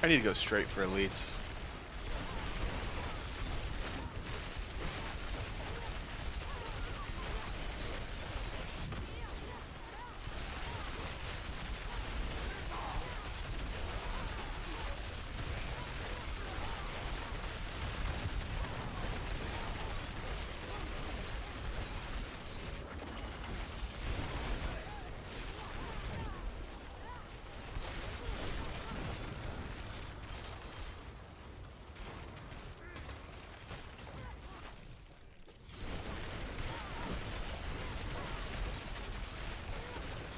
I need to go straight for elites.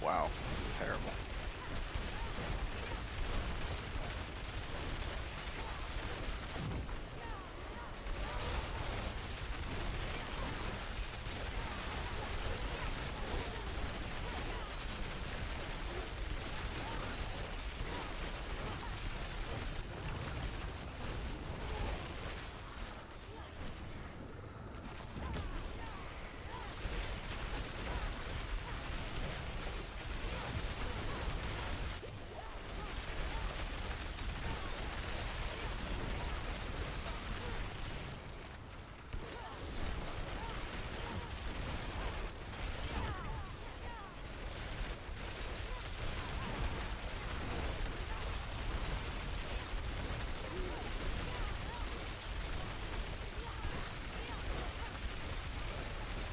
Wow, terrible.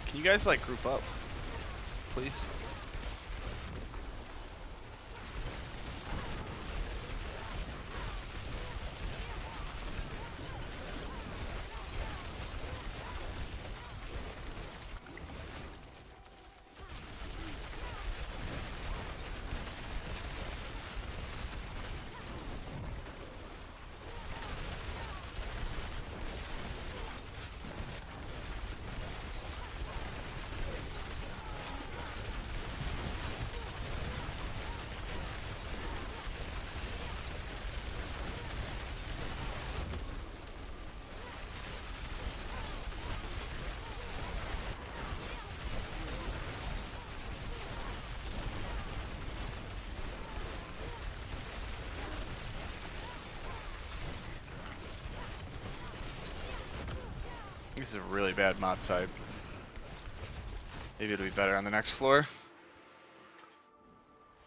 Can you guys like group up, please? This is a really bad mob type. Maybe it'll be better on the next floor.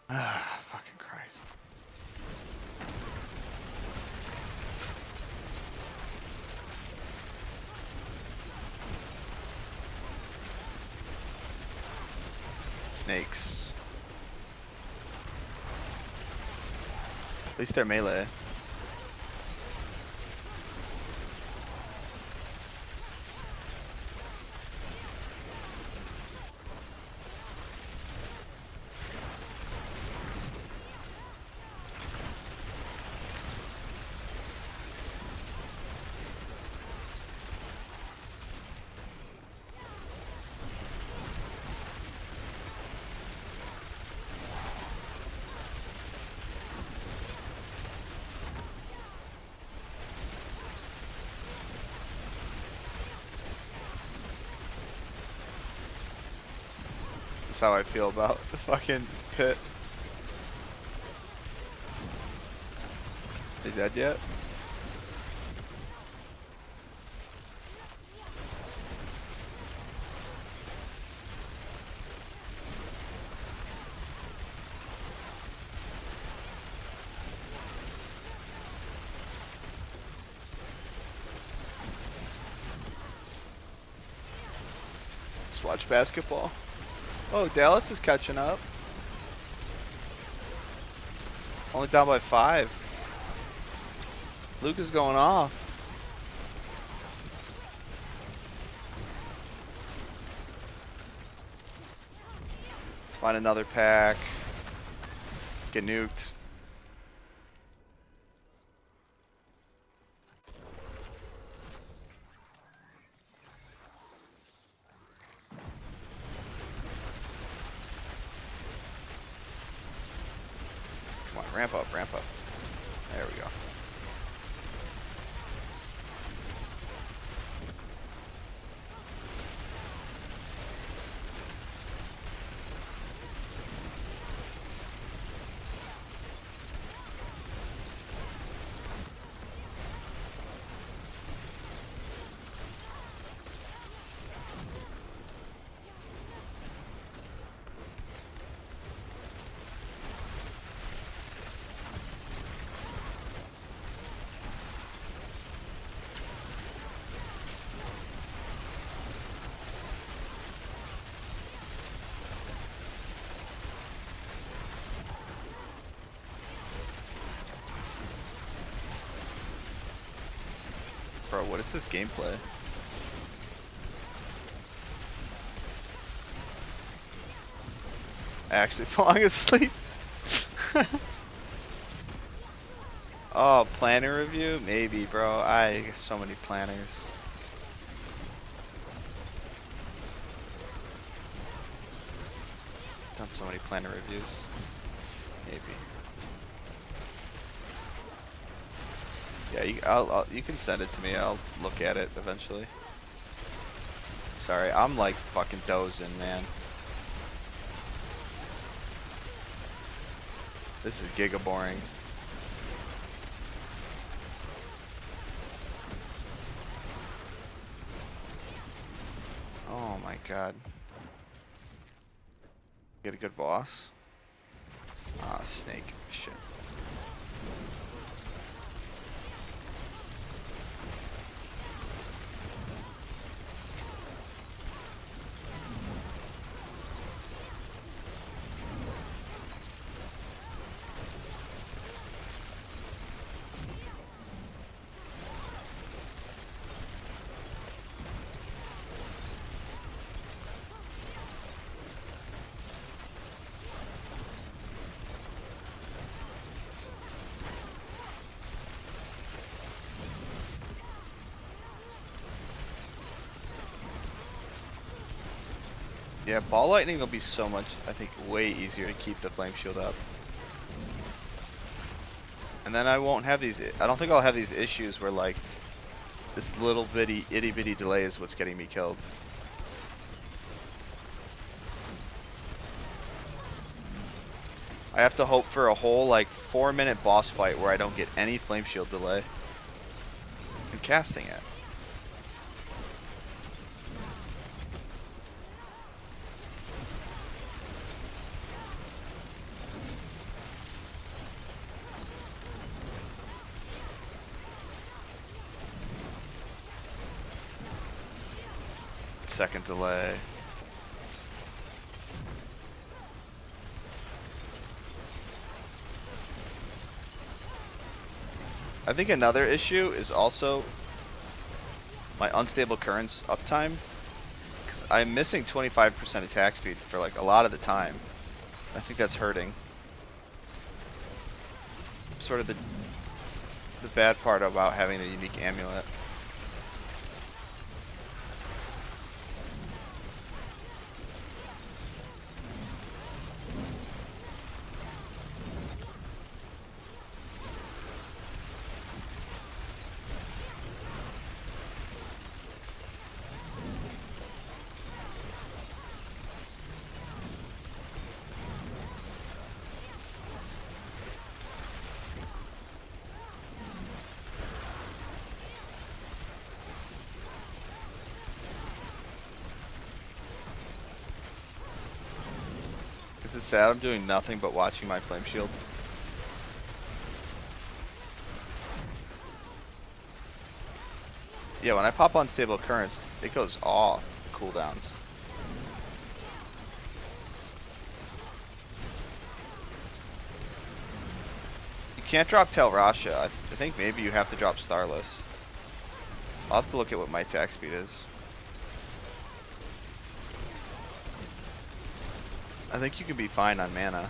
Ah, fucking Christ. Snakes. At least they're melee. That's how I feel about the fucking pit. Is that dead yet? Let's watch basketball. Oh, Dallas is catching up. Only down by 5. Luke is going off. Let's find another pack. Get nuked. Come on, ramp up, ramp up. There we go. Bro, what is this gameplay? Actually falling asleep. Oh, planner review? Maybe, bro. I get so many planners. Done so many planner reviews. Maybe. Yeah, you can send it to me. I'll look at it eventually. Sorry, I'm like fucking dozing, man. This is giga boring. Oh my god. Get a good boss? Ah, snake. Shit. Yeah, ball lightning will be so much, I think, way easier to keep the flame shield up. And then I won't have these, I don't think I'll have these issues where like, this little bitty, itty bitty delay is what's getting me killed. I have to hope for a whole like 4-minute boss fight where I don't get any flame shield delay. And casting it. Second delay. I think another issue is also my unstable currents uptime, because I'm missing 25% attack speed for like a lot of the time. I think that's hurting. Sort of the bad part about having the unique amulet. Is it sad I'm doing nothing but watching my flame shield? Yeah, when I pop unstable currents, it goes off cooldowns. You can't drop Tel Rasha. I think maybe you have to drop Starless. I'll have to look at what my attack speed is. I think you can be fine on mana.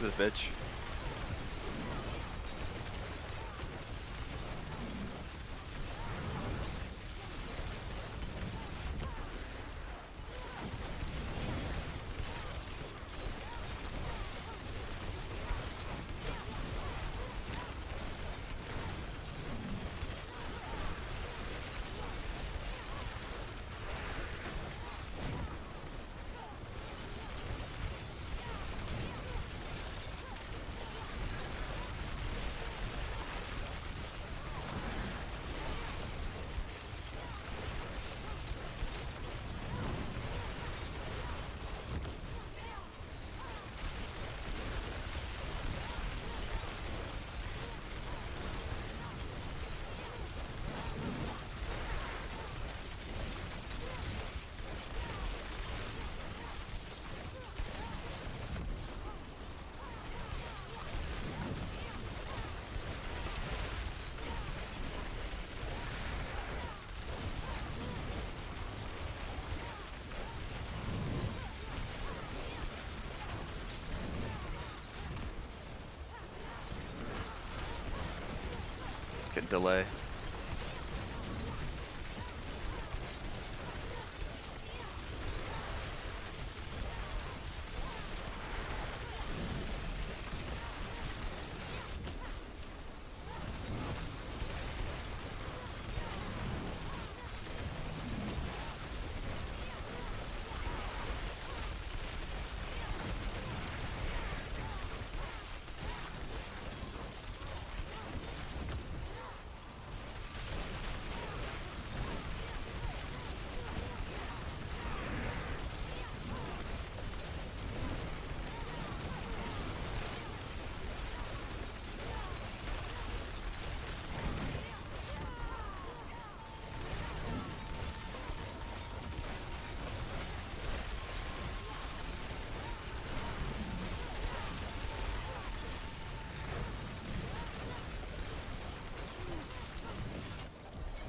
This bitch. Get delay.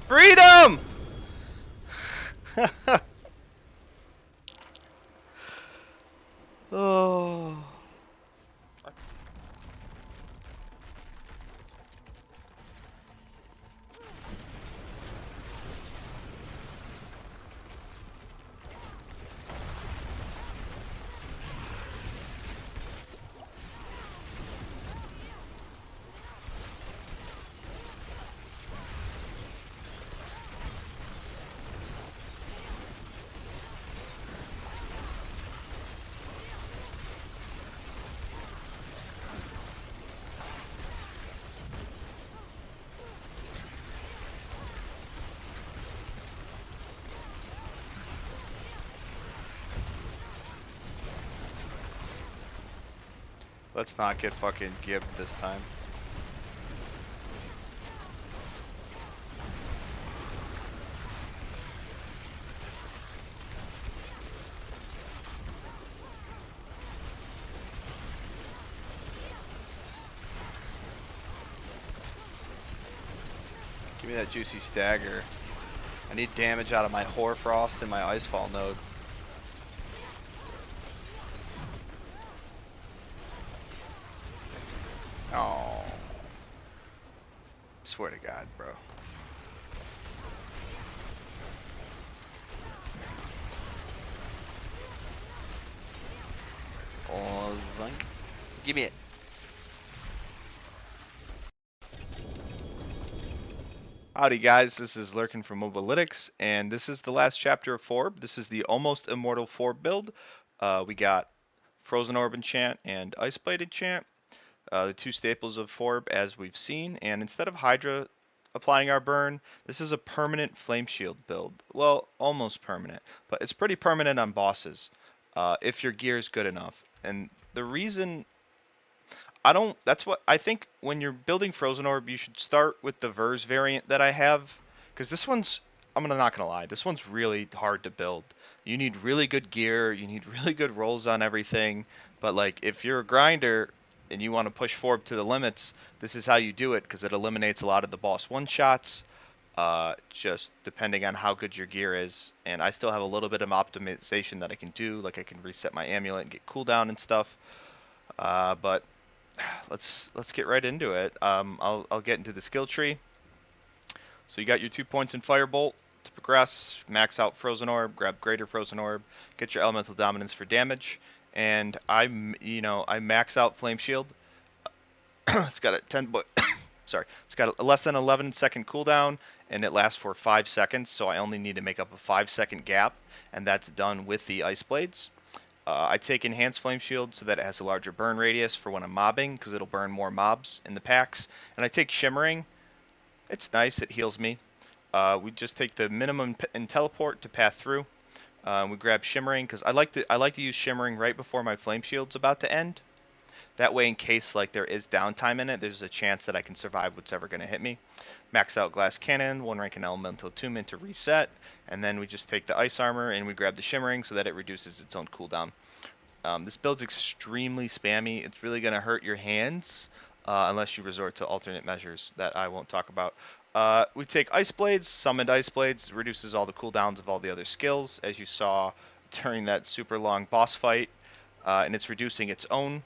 Freedom! Oh. Let's not get fucking gibbed this time. Give me that juicy stagger. I need damage out of my Hoarfrost and my Icefall node. Oh. Swear to God, bro. Oh, Zunk. Give me it. Howdy guys, this is Lurkin from Mobalytics, and this is the last chapter of Forb. This is the almost immortal Forb build. We got Frozen Orb Enchant and Ice Blade Enchant, the two staples of Forb as we've seen, and instead of Hydra applying our burn, this is a permanent Flame Shield build. Well, almost permanent, but it's pretty permanent on bosses, if your gear is good enough. And the reason that's what I think when you're building Frozen Orb, you should start with the Verse variant that I have, because this one's, not gonna lie, this one's really hard to build. You need really good gear, you need really good rolls on everything, but like if you're a grinder and you want to push Forb to the limits, this is how you do it, because it eliminates a lot of the boss one-shots, just depending on how good your gear is. And I still have a little bit of optimization that I can do, like I can reset my amulet and get cooldown and stuff. But let's get right into it. I'll get into the skill tree. So you got your 2 points in Firebolt to progress, max out Frozen Orb, grab Greater Frozen Orb, get your Elemental Dominance for damage, and I max out Flame Shield. It's got a 10 but sorry, it's got a less than 11-second cooldown, and it lasts for 5 seconds. So I only need to make up a 5-second gap, and that's done with the Ice Blades. I take Enhanced Flame Shield so that it has a larger burn radius for when I'm mobbing, because it'll burn more mobs in the packs. And I take Shimmering. It's nice, it heals me. We just take the minimum and teleport to path through. We grab Shimmering because I like to use Shimmering right before my Flame Shield's about to end. That way, in case like there is downtime in it, there's a chance that I can survive what's ever going to hit me. Max out Glass Cannon, 1 rank in Elemental Attunement to reset, and then we just take the Ice Armor and we grab the Shimmering so that it reduces its own cooldown. This build's extremely spammy. It's really going to hurt your hands unless you resort to alternate measures that I won't talk about. We take Ice Blades, Summoned Ice Blades, reduces all the cooldowns of all the other skills, as you saw during that super long boss fight, and it's reducing its own.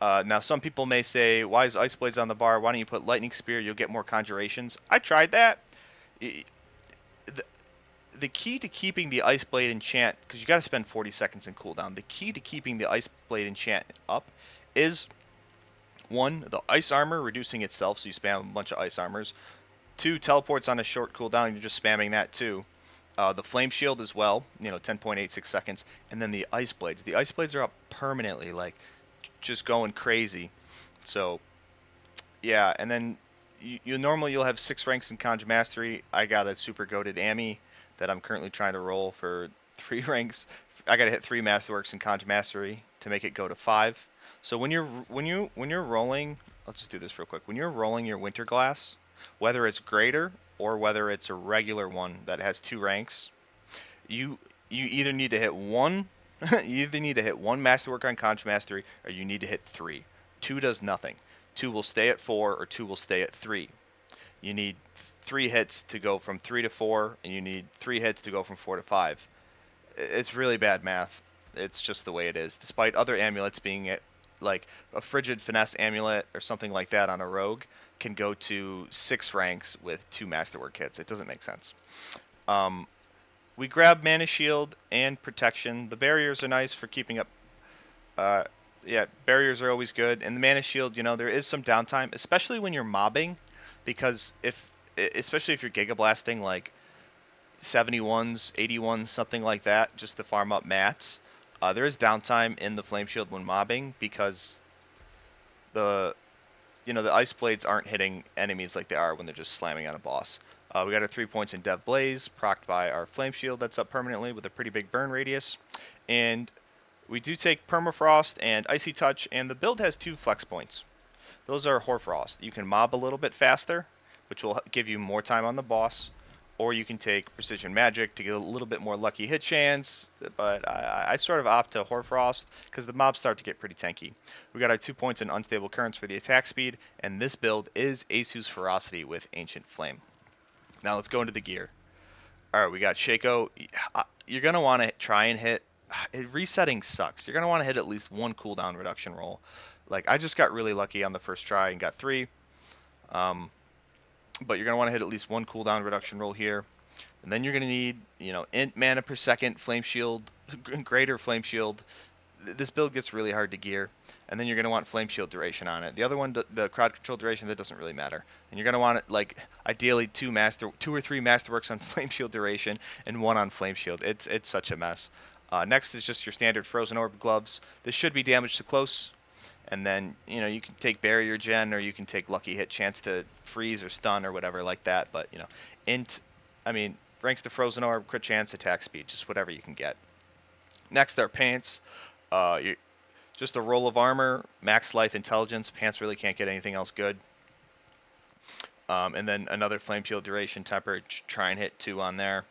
Now, some people may say, why is Ice Blades on the bar? Why don't you put Lightning Spear? You'll get more conjurations. I tried that. The key to keeping the Ice Blade enchant, because you got to spend 40 seconds in cooldown, the key to keeping the Ice Blade enchant up is, 1, the Ice Armor reducing itself, so you spam a bunch of Ice Armors. 2, teleports on a short cooldown, you're just spamming that too. The Flame Shield as well, 10.86 seconds. And then the Ice Blades. The Ice Blades are up permanently, like, just going crazy. So yeah, and then you'll have 6 ranks in Conj Mastery. I got a super goated Ami that I'm currently trying to roll for 3 ranks. I gotta hit 3 Masterworks in Conj Mastery to make it go to 5. So when you're rolling, let's just do this real quick. When you're rolling your Winter Glass, whether it's greater or whether it's a regular one that has 2 ranks, you either need to hit one you either need to hit 1 Masterwork on Conch Mastery, or you need to hit 3. 2 does nothing. 2 will stay at 4, or 2 will stay at 3. You need 3 hits to go from 3 to 4, and you need 3 hits to go from 4 to 5. It's really bad math. It's just the way it is. Despite other amulets being like a Frigid Finesse amulet or something like that on a rogue can go to 6 ranks with 2 Masterwork hits. It doesn't make sense. We grab Mana Shield and Protection. The barriers are nice for keeping up. Yeah, barriers are always good. And the Mana Shield, there is some downtime, especially when you're mobbing, because especially if you're Giga Blasting like 71s, 81s, something like that, just to farm up mats. There is downtime in the Flame Shield when mobbing because the Ice Blades aren't hitting enemies like they are when they're just slamming on a boss. We got our 3 points in Dev Blaze, procced by our Flame Shield that's up permanently with a pretty big burn radius. And we do take Permafrost and Icy Touch, and the build has 2 flex points. Those are Hoarfrost. You can mob a little bit faster, which will give you more time on the boss, or you can take Precision Magic to get a little bit more lucky hit chance, but I sort of opt to Hoarfrost because the mobs start to get pretty tanky. We got our 2 points in Unstable Currents for the attack speed, and this build is Asu's Ferocity with Ancient Flame. Now let's go into the gear. Alright, we got Shaco. You're going to want to try and hit... Resetting sucks. You're going to want to hit at least 1 cooldown reduction roll. Like, I just got really lucky on the first try and got 3. But you're going to want to hit at least 1 cooldown reduction roll here. And then you're going to need, int mana per second, Flame Shield, greater Flame Shield. This build gets really hard to gear. And then you're going to want Flame Shield duration on it. The other one, the crowd control duration, that doesn't really matter. And you're going to want it, like, ideally 2 or 3 Masterworks on Flame Shield duration and 1 on Flame Shield. It's such a mess. Next is just your standard Frozen Orb gloves. This should be damage to close. And then, you can take Barrier Gen, or you can take Lucky Hit chance to freeze or stun or whatever like that. But, ranks to Frozen Orb, crit chance, attack speed, just whatever you can get. Next are pants. Just a roll of armor, max life, intelligence. Pants really can't get anything else good. And then another Flame Shield duration temper, try and hit 2 on there.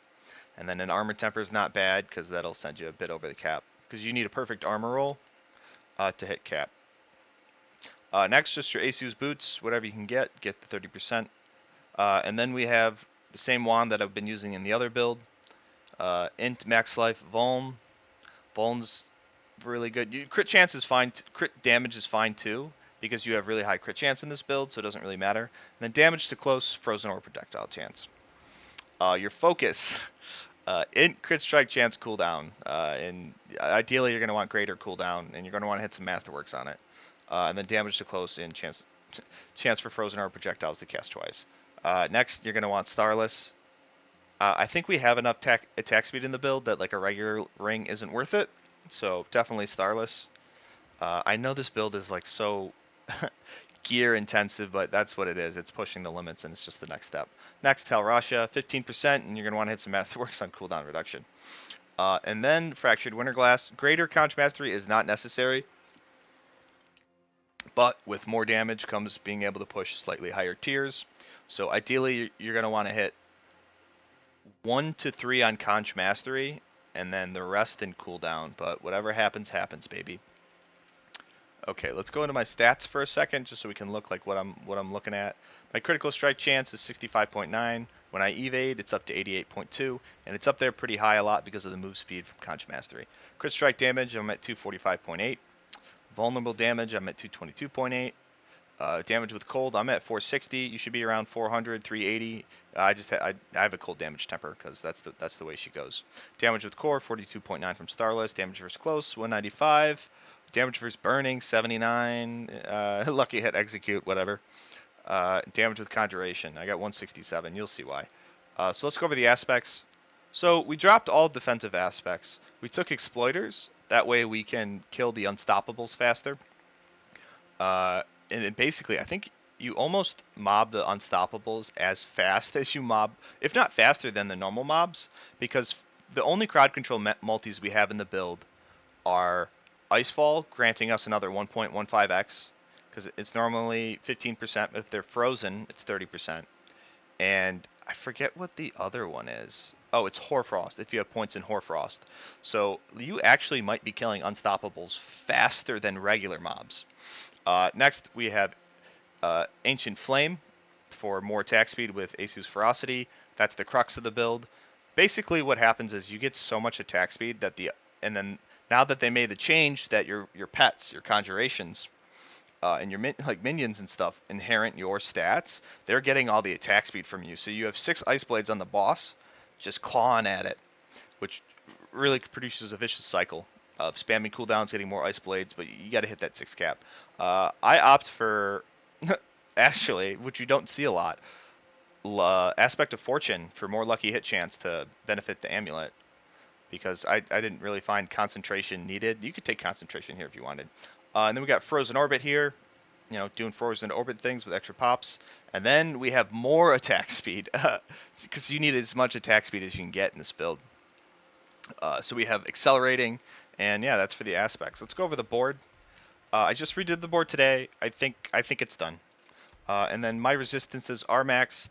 And then an armor temper is not bad because that'll send you a bit over the cap. Because you need a perfect armor roll to hit cap. Next, just your Asu's boots, whatever you can get the 30%. And then we have the same wand that I've been using in the other build. Int max life Vuln. Vuln's really good. Crit chance is fine. Crit damage is fine too, because you have really high crit chance in this build, so it doesn't really matter. And then damage to close, frozen or projectile chance. Your focus, in crit strike chance cooldown, and ideally you're going to want greater cooldown, and you're going to want to hit some masterworks on it. And then damage to close and chance for frozen or projectiles to cast twice. Next, you're going to want Starless. I think we have enough attack speed in the build that like a regular ring isn't worth it, so definitely Starless. I know this build is like so gear intensive, but that's what it is. It's pushing the limits, and it's just the next step. Next, Tell Rasha, 15%, and you're going to want to hit some Masterworks on cooldown reduction. And then Fractured Winterglass. Greater Conch Mastery is not necessary, but with more damage comes being able to push slightly higher tiers. So ideally, you're going to want to hit 1 to 3 on Conch Mastery, and then the rest in cooldown. But whatever happens, happens, baby. Okay, let's go into my stats for a second, just so we can look like what I'm looking at. My critical strike chance is 65.9. When I evade, it's up to 88.2, and it's up there pretty high a lot because of the move speed from Conch Mastery. Crit strike damage, I'm at 245.8. Vulnerable damage, I'm at 222.8. Damage with cold, I'm at 460. You should be around 400, 380. I have a cold damage temper because that's the way she goes. Damage with core, 42.9 from Starless. Damage versus close, 195. Damage versus burning, 79. Lucky hit, execute, whatever. Damage with conjuration, I got 167. You'll see why. So let's go over the aspects. So we dropped all defensive aspects. We took exploiters. That way we can kill the unstoppables faster. And basically, I think you almost mob the unstoppables as fast as you mob, if not faster than the normal mobs, because the only crowd control multis we have in the build are Icefall, granting us another 1.15x, because it's normally 15%, but if they're frozen, it's 30%. And I forget what the other one is. Oh, it's Hoarfrost, if you have points in Hoarfrost. So you actually might be killing unstoppables faster than regular mobs. Next, we have Ancient Flame for more attack speed with Asus Ferocity. That's the crux of the build. Basically, what happens is you get so much attack speed that and then now that they made the change that your pets, your conjurations, and your minions and stuff inherit your stats, they're getting all the attack speed from you. So you have 6 Ice Blades on the boss, just clawing at it, which really produces a vicious cycle of spamming cooldowns, getting more Ice Blades, but you got to hit that 6 cap. I opt for, actually, which you don't see a lot, Aspect of Fortune for more lucky hit chance to benefit the amulet, because I didn't really find concentration needed. You could take concentration here if you wanted. And then we got Frozen Orbit here, doing Frozen Orbit things with extra pops. And then we have more attack speed, because you need as much attack speed as you can get in this build. So we have Accelerating, and yeah, that's for the aspects. Let's go over the board. I just redid the board today. I think it's done. And then my resistances are maxed,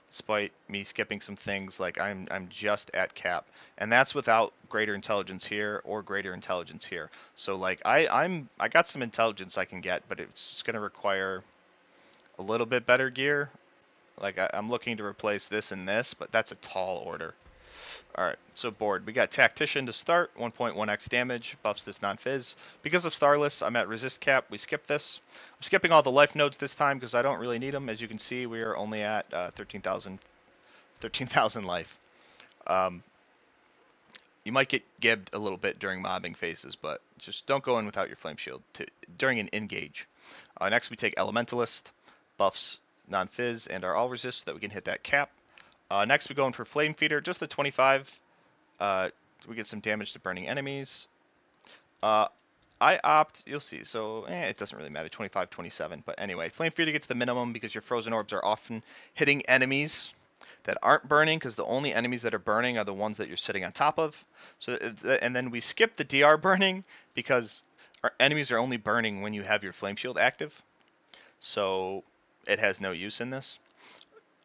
despite me skipping some things. Like I'm just at cap, and that's without greater intelligence here or greater intelligence here. So like I got some intelligence I can get, but it's just gonna require a little bit better gear. Like I'm looking to replace this and this, but that's a tall order. Alright, so board. We got Tactician to start, 1.1x damage, buffs this non-fizz. Because of Starless, I'm at resist cap, we skip this. I'm skipping all the life nodes this time because I don't really need them. As you can see, we are only at 13,000 life. You might get gibbed a little bit during mobbing phases, but just don't go in without your flame shield during an engage. Next we take Elementalist, buffs non-fizz and our all resist so that we can hit that cap. Next we go in for Flame Feeder, just the 25. We get some damage to burning enemies. I opt, you'll see, so it doesn't really matter, 25, 27. But anyway, Flame Feeder gets the minimum because your frozen orbs are often hitting enemies that aren't burning, because the only enemies that are burning are the ones that you're sitting on top of. So, and then we skip the DR burning because our enemies are only burning when you have your Flame Shield active. So it has no use in this.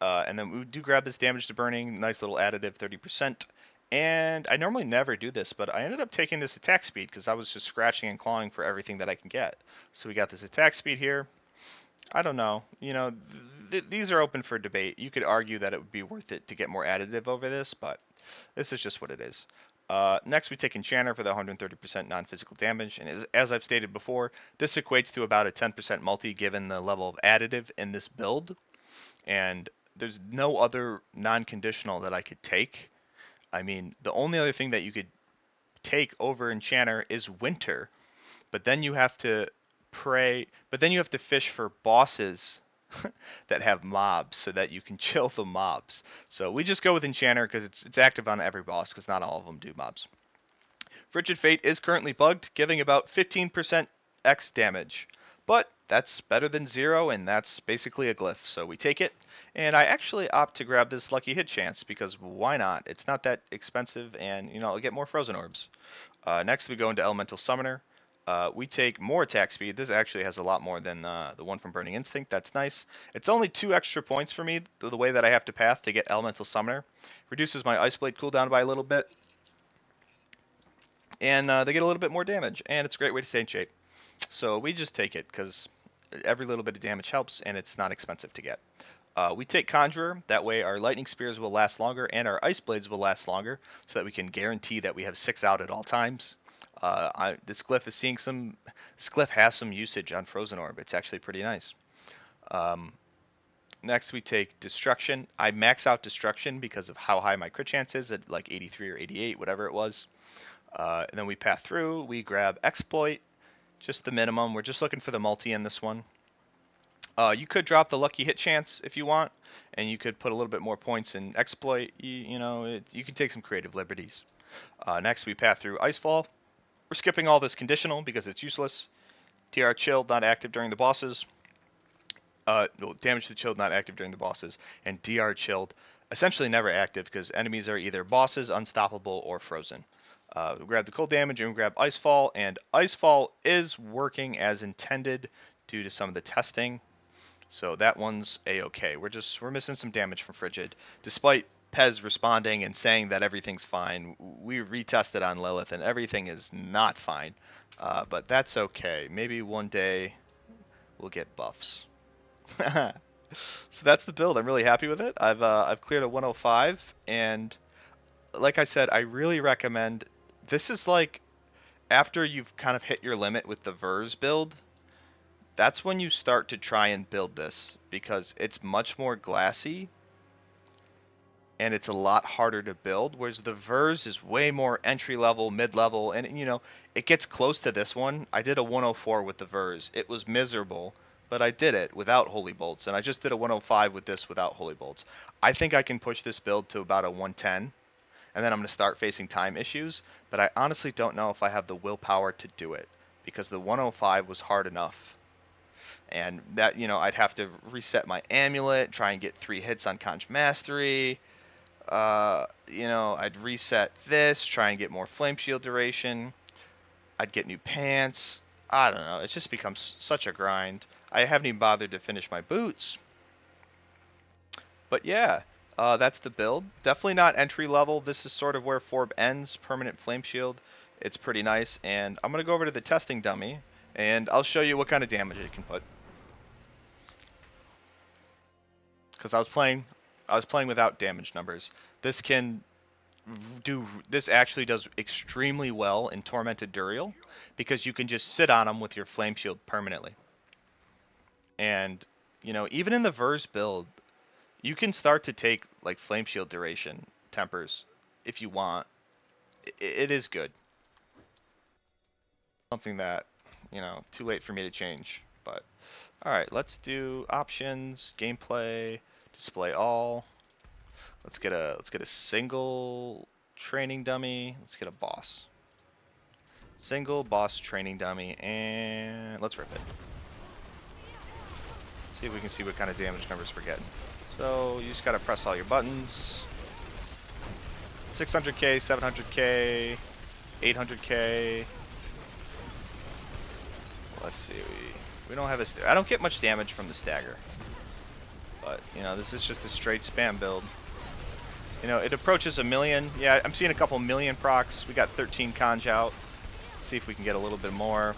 And then we do grab this damage to burning, nice little additive, 30%. And I normally never do this, but I ended up taking this attack speed because I was just scratching and clawing for everything that I can get. So we got this attack speed here. I don't know. These are open for debate. You could argue that it would be worth it to get more additive over this, but this is just what it is. Next, we take Enchanter for the 130% non-physical damage, and as I've stated before, this equates to about a 10% multi given the level of additive in this build, and there's no other non-conditional that I could take. I mean, the only other thing that you could take over Enchanter is Winter, but then you have to fish for bosses that have mobs so that you can chill the mobs. So we just go with Enchanter because it's active on every boss because not all of them do mobs. Frigid Fate is currently bugged, giving about 15% X damage. But that's better than 0, and that's basically a glyph, so we take it. And I actually opt to grab this lucky hit chance, because why not? It's not that expensive, and, I'll get more frozen orbs. Next, we go into Elemental Summoner. We take more attack speed. This actually has a lot more than the one from Burning Instinct. That's nice. It's only 2 extra points for me, the way that I have to path to get Elemental Summoner. Reduces my Ice Blade cooldown by a little bit. And they get a little bit more damage, and it's a great way to stay in shape. So we just take it, because every little bit of damage helps, and it's not expensive to get. We take Conjurer, that way our Lightning Spears will last longer, and our Ice Blades will last longer, so that we can guarantee that we have 6 out at all times. This glyph has some usage on Frozen Orb. It's actually pretty nice. Next we take Destruction. I max out Destruction because of how high my crit chance is at like 83 or 88, whatever it was. And then we path through, we grab Exploit, just the minimum. We're just looking for the multi in this one. You could drop the lucky hit chance if you want, and you could put a little bit more points in Exploit. You can take some creative liberties. Next we path through Icefall. We're skipping all this conditional because it's useless. TR Chilled, not active during the bosses. Damage to Chilled, not active during the bosses. And DR Chilled, essentially never active because enemies are either bosses, unstoppable, or frozen. We grab the cold damage and we grab Icefall, and Icefall is working as intended due to some of the testing. So that one's a-okay. We're missing some damage from Frigid. Despite Pez responding and saying that everything's fine, we retested on Lilith and everything is not fine. But that's okay. Maybe one day we'll get buffs. So that's the build. I'm really happy with it. I've cleared a 105, and like I said, I really recommend. This is like after you've kind of hit your limit with the Verse build. That's when you start to try and build this, because it's much more glassy and it's a lot harder to build, whereas the Verse is way more entry level, mid level, and it gets close to this one. I did a 104 with the Verse. It was miserable, but I did it without Holy Bolts, and I just did a 105 with this without Holy Bolts. I think I can push this build to about a 110, and then I'm going to start facing time issues, but I honestly don't know if I have the willpower to do it, because the 105 was hard enough. And that, I'd have to reset my amulet, try and get 3 hits on Conch Mastery. I'd reset this, try and get more Flame Shield duration. I'd get new pants. I don't know. It just becomes such a grind. I haven't even bothered to finish my boots. But yeah, that's the build. Definitely not entry level. This is sort of where Forb ends. Permanent Flame Shield. It's pretty nice. And I'm going to go over to the testing dummy, and I'll show you what kind of damage it can put. Because I was playing without damage numbers. This actually does extremely well in Tormented Duriel, because you can just sit on them with your Flame Shield permanently. And even in the Verse build, you can start to take like Flame Shield duration tempers if you want. It is good. Something that too late for me to change. But all right, let's do options, gameplay. Display all. Let's get a single training dummy. Let's get a boss. Single boss training dummy, and let's rip it. See if we can see what kind of damage numbers we're getting. So you just gotta press all your buttons. 600k, 700k, 800k. Let's see. We don't have a. I don't get much damage from the stagger. But, this is just a straight spam build. It approaches 1 million. Yeah, I'm seeing a couple million procs. We got 13 conj out. Let's see if we can get a little bit more.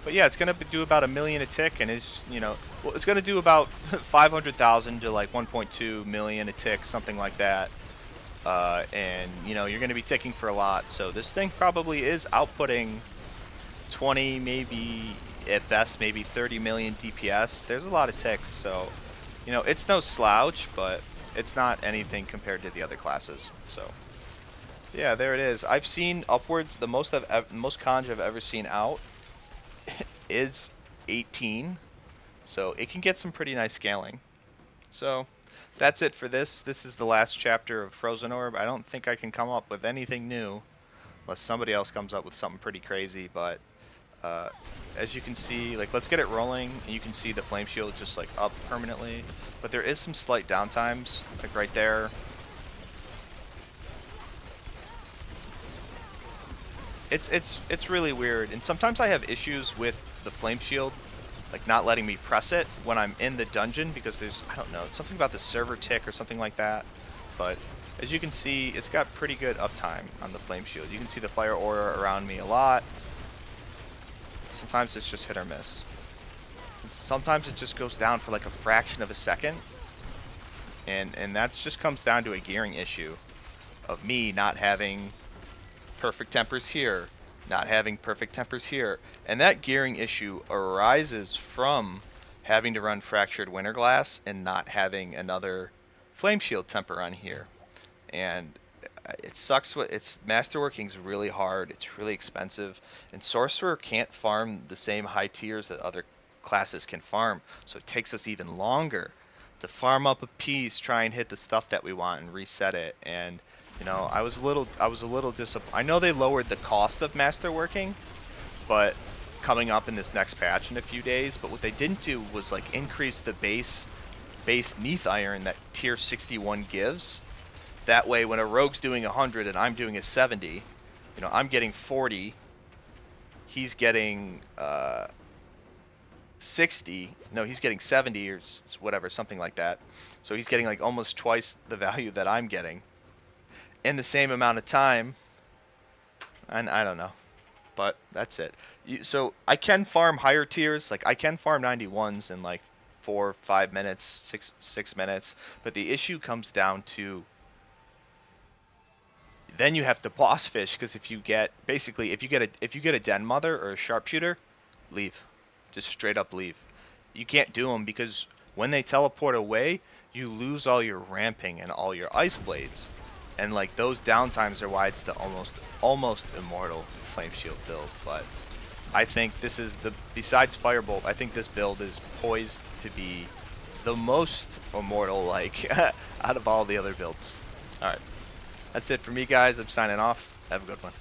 But yeah, it's going to do about 1 million a tick, and it's going to do about 500,000 to like 1.2 million a tick, something like that. and you know, you're going to be ticking for a lot. So this thing probably is outputting 20, maybe at best, maybe 30 million DPS. There's a lot of ticks, so you know, it's no slouch, but it's not anything compared to the other classes. So yeah, there it is. I've seen upwards. The most most conj I've ever seen out is 18, so it can get some pretty nice scaling. So that's it for this. This is the last chapter of Frozen Orb. I don't think I can come up with anything new unless somebody else comes up with something pretty crazy, but as you can see, like, let's get it rolling, and you can see the flame shield just like up permanently, but there is some slight downtimes, like right there. It's really weird, and sometimes I have issues with the flame shield, like not letting me press it when I'm in the dungeon, because there's, I don't know, something about the server tick or something like that. But as you can see, it's got pretty good uptime on the flame shield. You can see the fire aura around me a lot. Sometimes it's just hit or miss. Sometimes it just goes down for like a fraction of a second, and that just comes down to a gearing issue of me not having perfect tempers here, not having perfect tempers here. And that gearing issue arises from having to run Fractured Winterglass and not having another Flame Shield temper on here. And it sucks. It's Masterworking's really hard, it's really expensive, and Sorcerer can't farm the same high tiers that other classes can farm, so it takes us even longer to farm up a piece, try and hit the stuff that we want and reset it. And you know, I was a little disappointed. I know they lowered the cost of Masterworking, but coming up in this next patch in a few days, but what they didn't do was like increase the base Neath Iron that tier 61 gives. That way when a rogue's doing 100 and I'm doing a 70, you know, I'm getting 40, he's getting 60, no, he's getting 70 or whatever, something like that. So he's getting like almost twice the value that I'm getting in the same amount of time. And I don't know, but that's it. So I can farm higher tiers, like I can farm 91s in like 4-5 minutes, 6 minutes, but the issue comes down to then you have to boss fish, because if you get a den mother or a sharpshooter, leave, just straight up leave. You can't do them because when they teleport away, you lose all your ramping and all your ice blades, and like those downtimes are why it's the almost immortal flame shield build. But I think this is besides Firebolt, I think this build is poised to be the most immortal like out of all the other builds. All right. That's it for me, guys. I'm signing off. Have a good one.